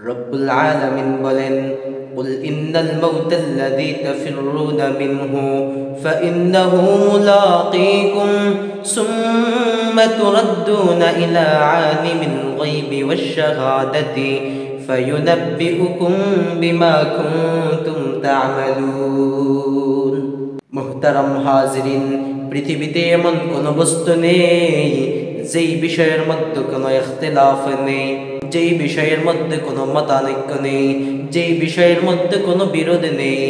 রব্বুল আলামিন বলেন, কুল ইন্নাল মাউতাল্লাযী তাফিররুনা মিনহু ফাইন্নাহু মুলাকীকুম সুম্মা তুরাদ্দুনা ইলা আলিমিল গায়বি ওয়াশ শাহাদাতি ফায়ুনাব্বিউকুম বিমা কুনতুম তা'মালুন। মুহতারাম হাজিরিন, পৃথিবীতে এমন কোনো বস্তু নেই যেই বিষয়ের মধ্যে কোনো ইখতিলাফ নেই, যেই বিষয়ের মধ্যে কোনো মতানৈক্য নেই, যেই বিষয়ের মধ্যে কোনো বিরোধ নেই।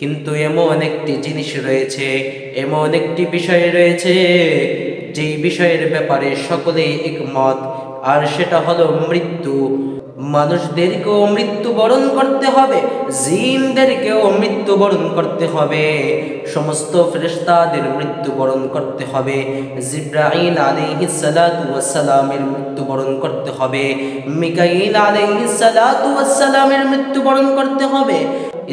কিন্তু এমন একটি জিনিস রয়েছে, এমন একটি বিষয় রয়েছে যেই বিষয়ের ব্যাপারে সকলেই একমত, আর সেটা হলো মৃত্যু। মানুষদেরকেও মৃত্যুবরণ করতে হবে, জিনদেরকেও মৃত্যুবরণ করতে হবে, সমস্ত ফেরেশতাদের মৃত্যুবরণ করতে হবে, জিবরাইল আলাইহিস সালাতু ওয়াস সালামের মৃত্যুবরণ করতে হবে, মিকাইল আলাইহিস সালাতু ওয়াস সালামের মৃত্যুবরণ করতে হবে,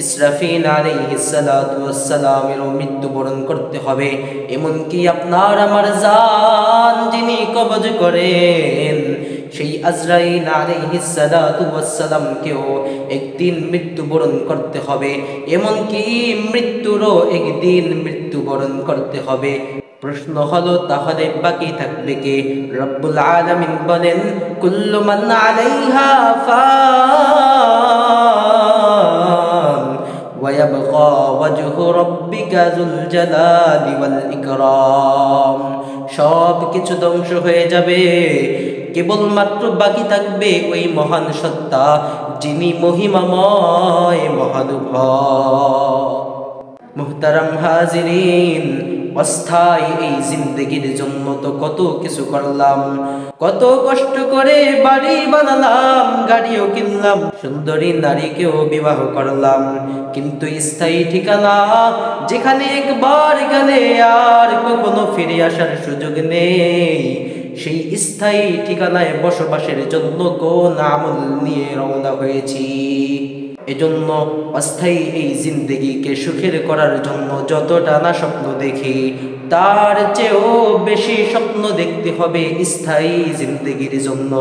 ইসরাফিল আলাইহিস সালাতু ওয়াস সালামের মৃত্যুবরণ করতে হবে। এমনকি আপনার আমার জান যিনি কবজ করেন সেই আজরাইল আলাইহিস সালাতু ওয়াস সালামকেও একদিন মৃত্যুবরণ করতে হবে, এমনকি মৃত্যুরও একদিন মৃত্যুবরণ করতে হবে। প্রশ্ন হলো, তাহলে বাকি থাকবে কে? রব্বুল আলামিন বলেন, কুল্লু মান আলাইহা ফান ওয়া ইয়াবকা ওয়াজহু রাব্বিকা যুল জালালি ওয়াল ইকরাম। সব কিছু ধ্বংস হয়ে যাবে, কেবলমাত্র বাকি থাকবে ওই মহান সত্তা যিনি মহিমাময় মহানুভব। মুহতারাম হাজিরিন, অস্থায়ী এই জিন্দেগির জন্য তো কত কিছু করলাম, কত কষ্ট করে বাড়ি বানালাম, গাড়িও কিনলাম, সুন্দরী নারীকেও বিবাহ করলাম, কিন্তু স্থায়ী ঠিকানা যেখানে একবার গেলে আর কখনো ফিরে আসার সুযোগ নেই, সেই স্থায়ী ঠিকানায় বসবাসের জন্য কোন আমল নিয়ে রওনা হয়েছি? এজন্য অস্থায়ী এই জিন্দেগিকে সুখের করার জন্য যতটা না স্বপ্ন দেখি, তার চেয়েও বেশি স্বপ্ন দেখতে হবে স্থায়ী জিন্দেগির জন্য।